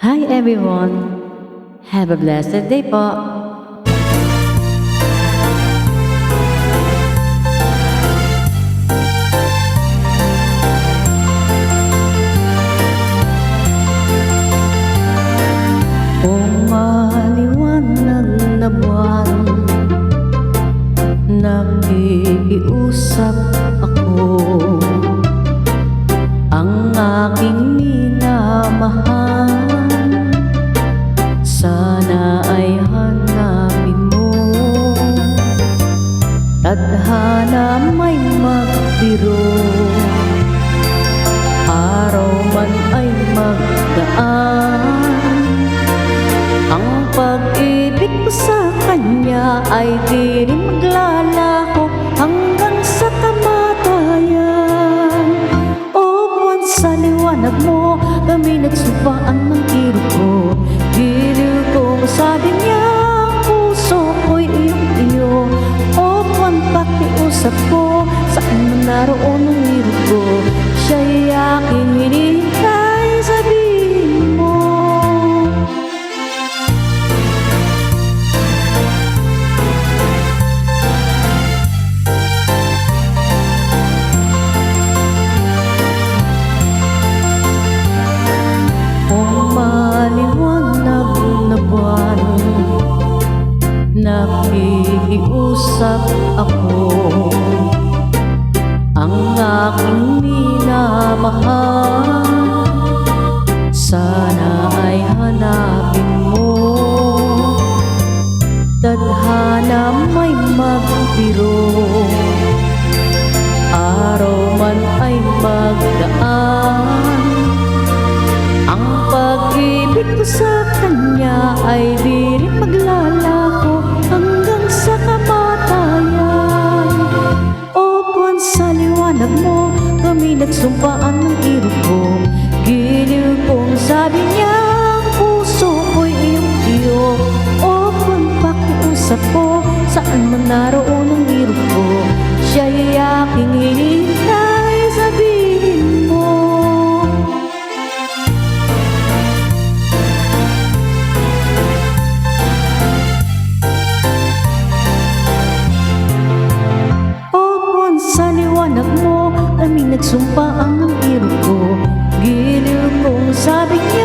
Hi everyone! Have a blessed day po! Kung maliwanag na buwan, nakikiusap ako, ang aking minamahal, sana ay hanapin mo. Tadhana may magbiro, araw man ay magdaan, ang pag-ibig ko sa kanya ay di rin maglalaho hanggang sa kamatayan. O buwan, sa liwanag mo kami nagsumpaan ng irog ko. Giliw ko, sabi niya, ang puso ko'y iyong-iyo. O buwan, pakiusap ko, saan man naroon ang irog ko, siya'y aking hinihintay, sabihin mo. Maliwanag na buwan, nakikiusap ako, ang aking minamahal, sana ay hanapin mo. Tadhana may magbiro, araw man ay magdaan, ang pag-ibig ko sa kanya ay di rin maglalaho hanggang sa kamatayan. O buwan, sa liwanag mo kami nagsumpaan ng irog ko. Giliw kong sabi niya, ang puso ko'y iyong-iyo. O buwan, pakiusap ko, saan man naroon ang irog ko, siya'y aking hinihintay, sabihin mo. Sa liwanag mo kami nagsumpaan ng irog ko. Giliw kong sabi niya,